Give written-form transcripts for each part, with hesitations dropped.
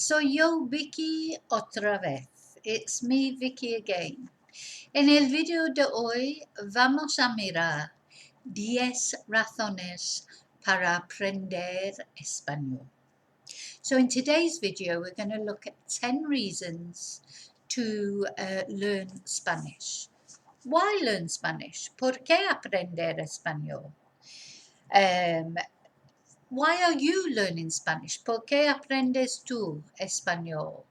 Soy yo, Vicky, otra vez. It's me, Vicky, again. En el video de hoy vamos a mirar 10 razones para aprender español. So in today's video, we're going to look at 10 reasons to learn Spanish. Why learn Spanish? ¿Por qué aprender español? Why are you learning Spanish? ¿Por qué aprendes tú español?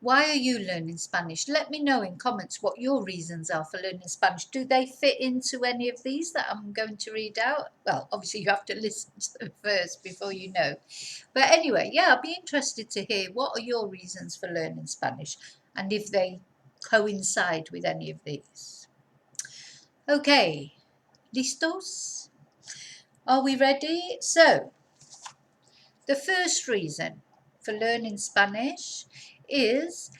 Why are you learning Spanish? Let me know in comments what your reasons are for learning Spanish. Do they fit into any of these that I'm going to read out? Well, obviously you have to listen to them first before you know. But anyway, yeah, I'll be interested to hear what are your reasons for learning Spanish and if they coincide with any of these. Okay, listos? Are we ready? So, the first reason for learning Spanish es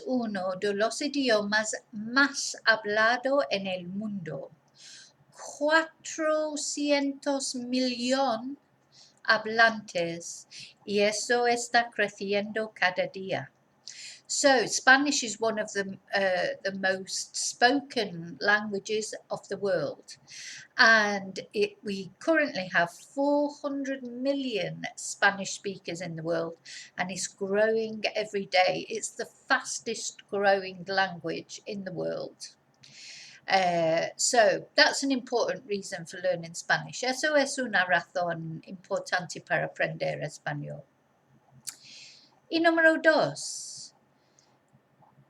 uno de los idiomas más hablado en el mundo. 400 millones hablantes y eso está creciendo cada día. So Spanish is one of the most spoken languages of the world, and we currently have 400 million Spanish speakers in the world, and it's growing every day. It's the fastest growing language in the world. So that's an important reason for learning Spanish. Eso es una razón importante para aprender español. Y número 2.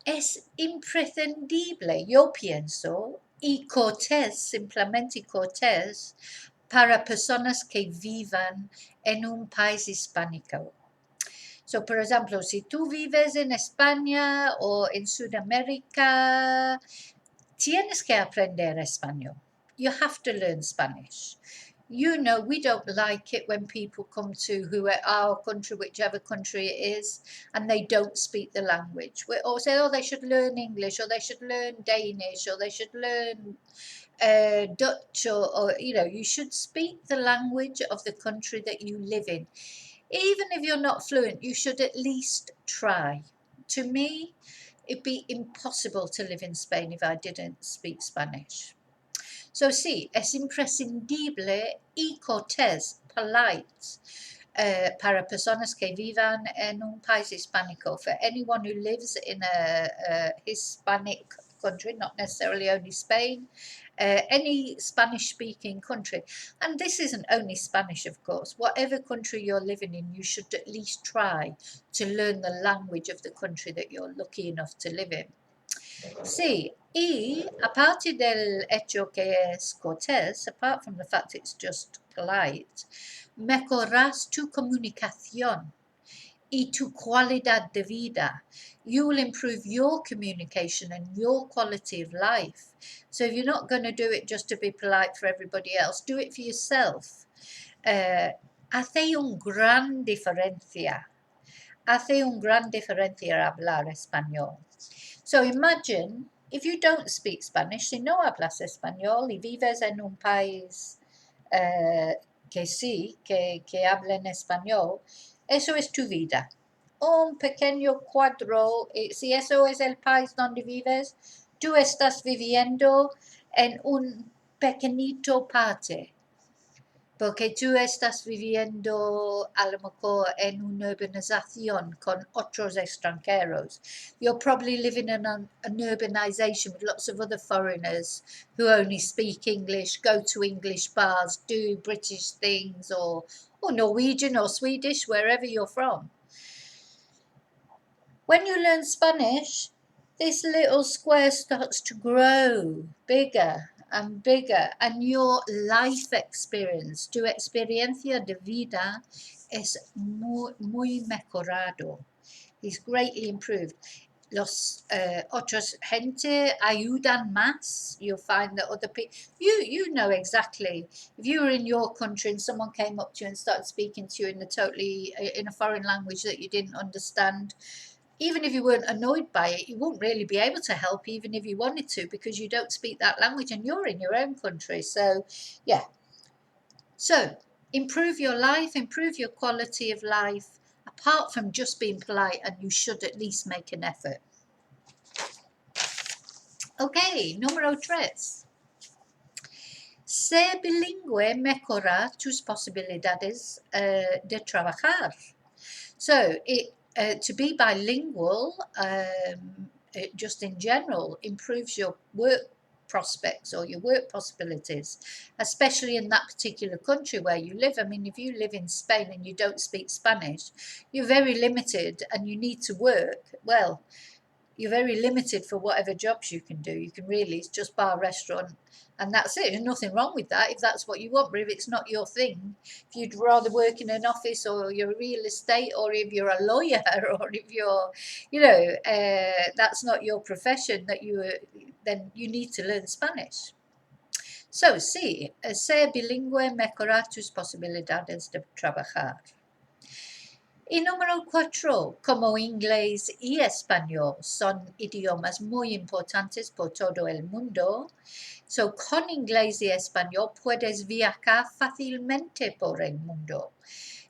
Es imprescindible, yo pienso, y cortés, simplemente cortés, para personas que vivan en un país hispánico. So, por ejemplo, si tú vives en España o en Sudamérica, tienes que aprender español. You have to learn Spanish. You know, we don't like it when people come to our country, whichever country it is, and they don't speak the language. We all say, oh, they should learn English, or they should learn Danish, or they should learn Dutch, or, you know, you should speak the language of the country that you live in. Even if you're not fluent, you should at least try. To me, it'd be impossible to live in Spain if I didn't speak Spanish. So sí, es imprescindible y cortés, polite, para personas que vivan en un país hispánico. For anyone who lives in a Hispanic country, not necessarily only Spain, any Spanish-speaking country. And this isn't only Spanish, of course. Whatever country you're living in, you should at least try to learn the language of the country that you're lucky enough to live in. Sí, y aparte del hecho que es cortés, apart from the fact it's just polite, mejoras tu comunicación y tu calidad de vida. You will improve your communication and your quality of life. So if you're not going to do it just to be polite for everybody else, do it for yourself. Hace un gran diferencia. Hace un gran diferencia hablar español. So imagine if you don't speak Spanish, si no hablas español y vives en un país que sí, que habla en español, eso es tu vida. Un pequeño cuadro, si eso es el país donde vives, tú estás viviendo en un pequeñito parte. Porque tú estás viviendo a lo mejor en una urbanización con otros extranjeros. You're probably living in an urbanization with lots of other foreigners who only speak English, go to English bars, do British things, or Norwegian or Swedish, wherever you're from. When you learn Spanish, this little square starts to grow bigger and bigger, and your life experience, tu experiencia de vida, es muy mejorado. It's greatly improved. Los otros gente ayudan más. You'll find that other people, you know exactly. If you were in your country and someone came up to you and started speaking to you in a foreign language that you didn't understand, even if you weren't annoyed by it, you wouldn't really be able to help even if you wanted to, because you don't speak that language and you're in your own country. So, yeah. So, improve your life, improve your quality of life. apart from just being polite, and you should at least make an effort. Ok, número 3. Ser bilingüe mejora tus posibilidades de trabajar. So, to be bilingual, just in general, improves your work prospects or your work possibilities, especially in that particular country where you live. I mean, if you live in Spain and you don't speak Spanish, you're very limited and you need to work. Well, you're very limited for whatever jobs you can do. You can really just bar a restaurant and that's it. There's nothing wrong with that if that's what you want. But if it's not your thing, if you'd rather work in an office or you're real estate or if you're a lawyer or if you're, that's not your profession then you need to learn Spanish. So, sí, ser bilingüe mejora tus posibilidades de trabajar. Y número 4, como inglés y español son idiomas muy importantes por todo el mundo, so con inglés y español puedes viajar fácilmente por el mundo.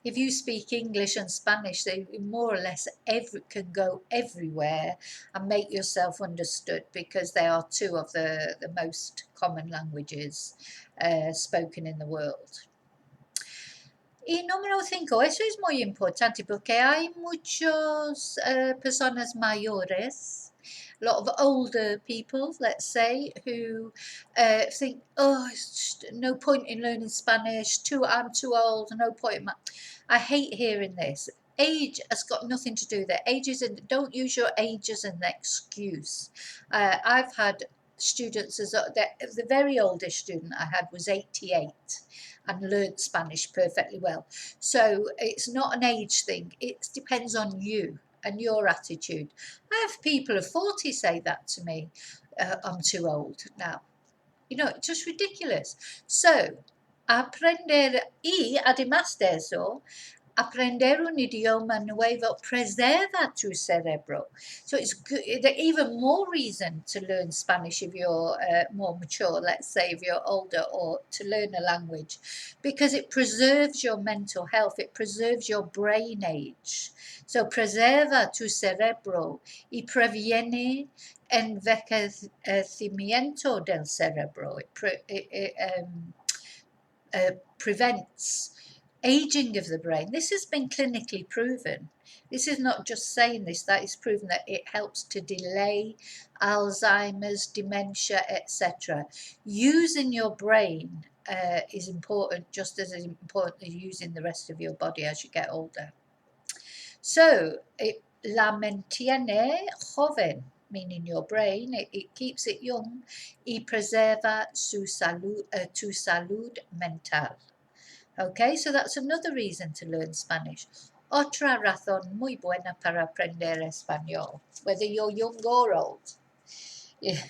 If you speak English and Spanish, they more or less can go everywhere and make yourself understood because they are two of the most common languages spoken in the world. Y número 5, eso es muy importante porque hay muchas personas mayores, a lot of older people, let's say, who think, oh, it's just no point in learning Spanish, I'm too old, no point. I hate hearing this. Age has got nothing to do with it. Don't use your age as an excuse. I've had students, the very oldest student I had was 88 and learned Spanish perfectly well. So it's not an age thing. It depends on you and your attitude. I have people of 40 say that to me. I'm too old now. It's just ridiculous. So, aprender y además de eso, aprender un idioma nuevo preserva tu cerebro. So it's good, even more reason to learn Spanish if you're more mature, let's say if you're older, or to learn a language, because it preserves your mental health, it preserves your brain age. So preserva tu cerebro y previene envejecimiento del cerebro. It prevents aging of the brain. This has been clinically proven. This is not just saying this, that is proven that it helps to delay Alzheimer's, dementia, etc. Using your brain is important, just as important as using the rest of your body as you get older. So, la mantiene joven, meaning your brain, it keeps it young, y preserva tu salud mental. Okay, so that's another reason to learn Spanish. Otra razón muy buena para aprender español, whether you're young or old. Yeah.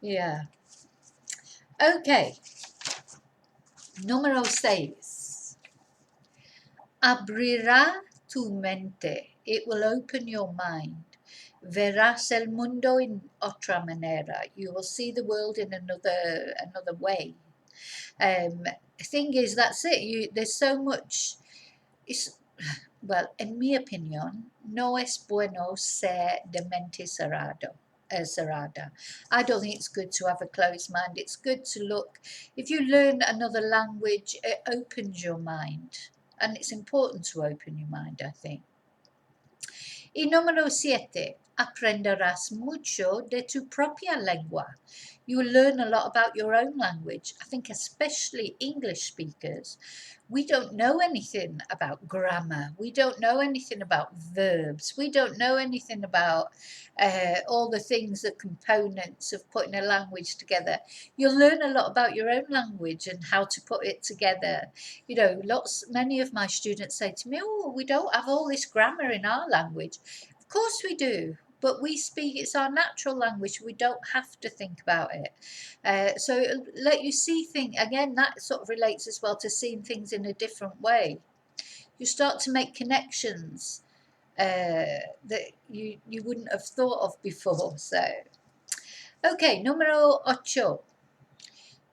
Yeah. Okay. Número 6. Abrirá tu mente. It will open your mind. Verás el mundo en otra manera. You will see the world in another way. Thing is, that's it. There's so much. Well, en mi opinión, no es bueno ser de mente cerrada. I don't think it's good to have a closed mind. It's good to look. If you learn another language, it opens your mind. And it's important to open your mind, I think. Y número 7, aprenderás mucho de tu propia lengua. You will learn a lot about your own language. I think especially English speakers, we don't know anything about grammar. We don't know anything about verbs. We don't know anything about all the things, the components of putting a language together. You'll learn a lot about your own language and how to put it together. Many of my students say to me, oh, we don't have all this grammar in our language. Of course we do. But we speak, it's our natural language. We don't have to think about it. So it'll let you see things, again, that sort of relates as well to seeing things in a different way. You start to make connections that you wouldn't have thought of before. So, okay, número 8.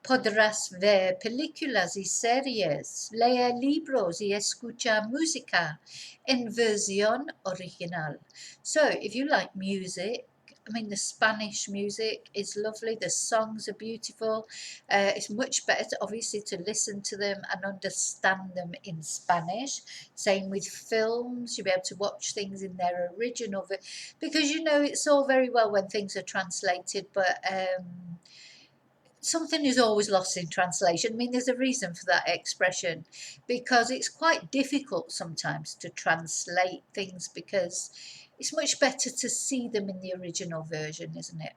Podrás ver películas y series, leer libros y escuchar música en versión original. So, if you like music, I mean, the Spanish music is lovely. The songs are beautiful. It's much better, obviously, to listen to them and understand them in Spanish. Same with films. You'll be able to watch things in their original, because it's all very well when things are translated, but something is always lost in translation. I mean, there's a reason for that expression, because it's quite difficult sometimes to translate things, because it's much better to see them in the original version, isn't it?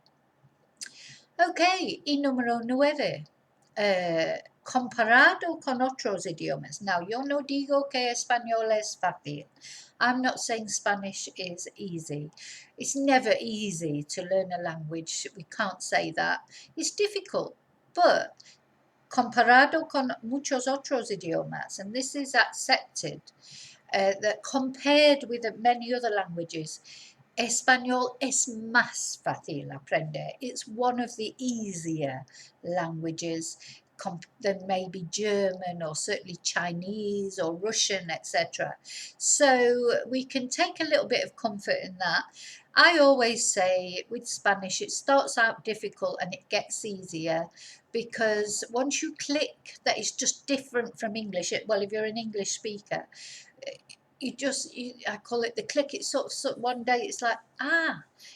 Okay, y número 9. Comparado con otros idiomas. Now, yo no digo que español es fácil. I'm not saying Spanish is easy. It's never easy to learn a language. We can't say that. It's difficult, but comparado con muchos otros idiomas, and this is accepted, that compared with many other languages, Español es más fácil aprender. It's one of the easier languages than maybe German or certainly Chinese or Russian, etc. So we can take a little bit of comfort in that. I always say with Spanish, it starts out difficult and it gets easier, because once you click that it's just different from English, well, if you're an English speaker, I call it the click. It's sort of one day it's like,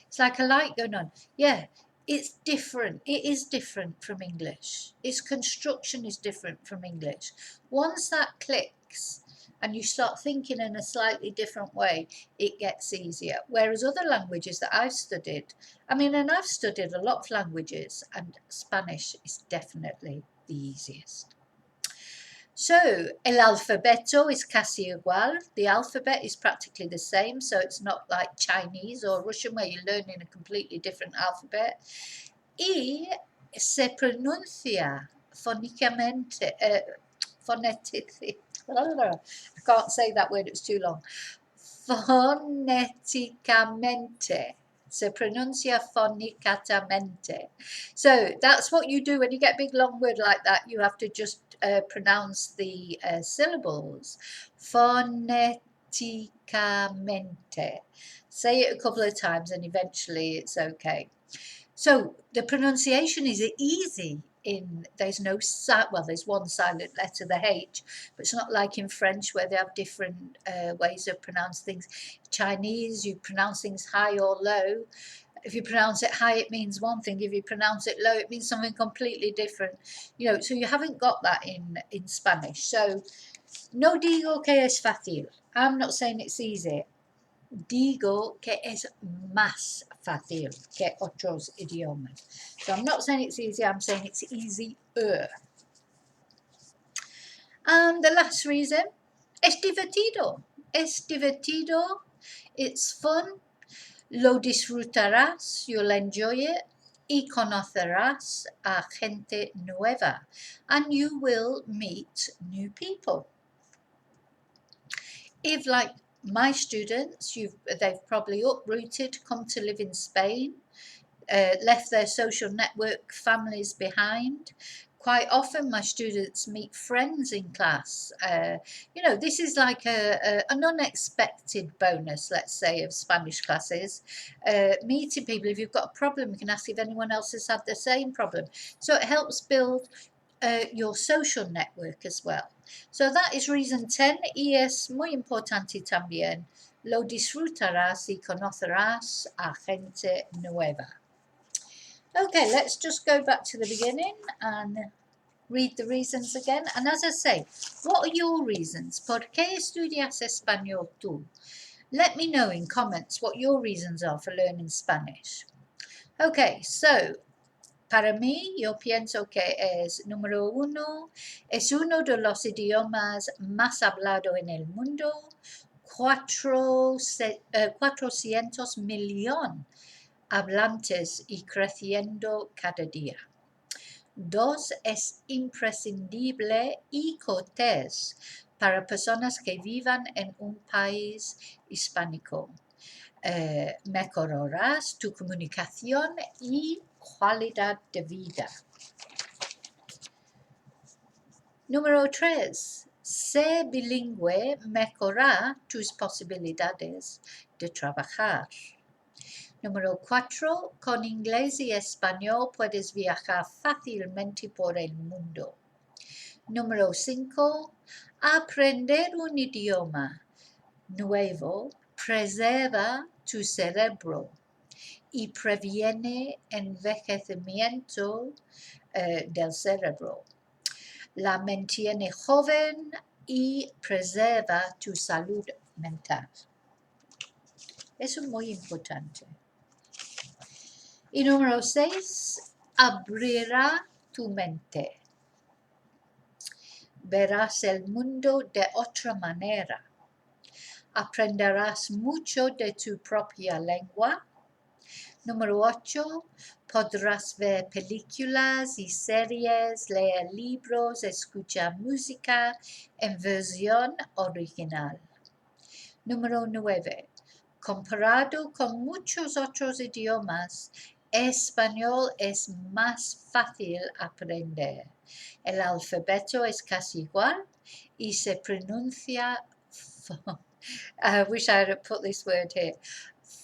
it's like a light going on. Yeah, it's different. It is different from English. Its construction is different from English. Once that clicks and you start thinking in a slightly different way, it gets easier. Whereas other languages that I've studied, and I've studied a lot of languages, and Spanish is definitely the easiest. So, el alfabeto is casi igual. The alphabet is practically the same, so it's not like Chinese or Russian where you're learning a completely different alphabet. Y se pronuncia fonéticamente, I can't say that word, it's too long. Fonéticamente. Se pronuncia fonéticamente. So that's what you do when you get a big long word like that. You have to just pronounce the syllables. Fonéticamente. Say it a couple of times and eventually it's okay. So the pronunciation is easy. There's no there's one silent letter, the H, but it's not like in French where they have different ways of pronouncing things. Chinese, you pronounce things high or low. If you pronounce it high, it means one thing. If you pronounce it low, it means something completely different. So you haven't got that in Spanish. So no digo que es fácil. I'm not saying it's easy. Digo que es más fácil que otros idiomas. So I'm not saying it's easy, I'm saying it's easier. And the last reason, es divertido. Es divertido, it's fun, lo disfrutarás, you'll enjoy it, y conocerás a gente nueva, and you will meet new people. If, like my students, they've probably uprooted, come to live in Spain, left their social network families behind. Quite often my students meet friends in class. This is like an unexpected bonus, let's say, of Spanish classes. Meeting people, if you've got a problem, you can ask if anyone else has had the same problem. So it helps build your social network as well. So that is reason 10, y es muy importante también. Lo disfrutarás y conocerás a gente nueva. Okay, let's just go back to the beginning and read the reasons again. And as I say, what are your reasons? ¿Por qué estudias español tú? Let me know in comments what your reasons are for learning Spanish. Okay, so para mí, yo pienso que número 1, es uno de los idiomas más hablado en el mundo, 400 millones hablantes y creciendo cada día. 2, es imprescindible y cortés para personas que vivan en un país hispánico. Mejorarás tu comunicación y calidad de vida. Número 3. Ser bilingüe mejora tus posibilidades de trabajar. Número 4. Con inglés y español puedes viajar fácilmente por el mundo. Número 5. Aprender un idioma nuevo preserva tu cerebro y previene envejecimiento del cerebro. La mantiene joven y preserva tu salud mental. Eso es muy importante. Y número 6, abrirá tu mente. Verás el mundo de otra manera. Aprenderás mucho de tu propia lengua. Número 8, podrás ver películas y series, leer libros, escuchar música en versión original. Número 9, comparado con muchos otros idiomas, español es más fácil aprender. El alfabeto es casi igual y se pronuncia, I wish I had put this word here,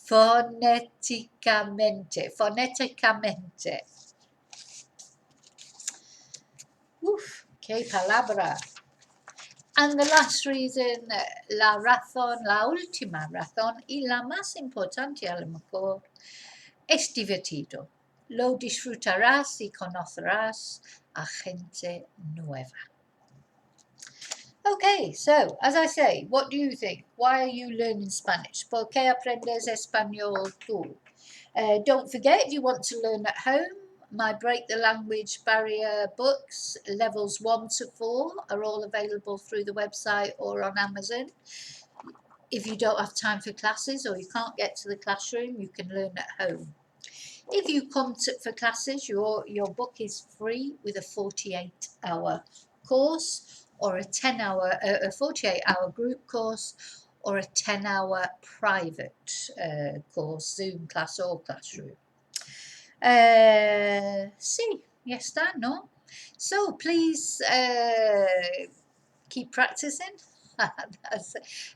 fonéticamente. Uf, qué palabra. And the last reason, la última razón y la más importante a lo mejor, es divertido. Lo disfrutarás y conocerás a gente nueva. Okay, so as I say, what do you think? Why are you learning Spanish? ¿Por qué aprendes español tú? Don't forget, if you want to learn at home, my Break the Language Barrier books, levels 1 to 4, are all available through the website or on Amazon. If you don't have time for classes or you can't get to the classroom, you can learn at home. If you come for classes, your book is free with a 48-hour course or a 48-hour group course or a 10-hour private course, Zoom class or classroom. Sí, ya está, ¿no? So please keep practicing.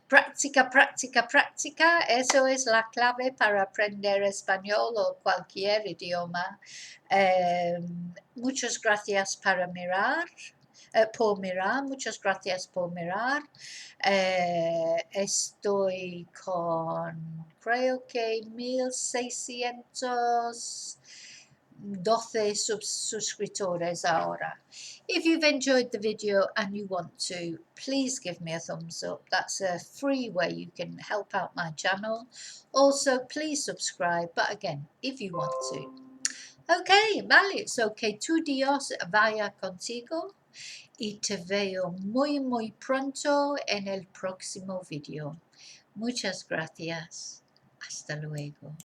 Práctica, práctica, práctica. Eso es la clave para aprender español o cualquier idioma. Muchas gracias por mirar. Muchas gracias por mirar. Estoy con, creo que 1612 subscriptores ahora. If you've enjoyed the video and you want to, please give me a thumbs up. That's a free way you can help out my channel. Also, please subscribe, but again, if you want to. Okay, vale, so que tu Dios vaya contigo y te veo muy, muy pronto en el próximo video. Muchas gracias. Hasta luego.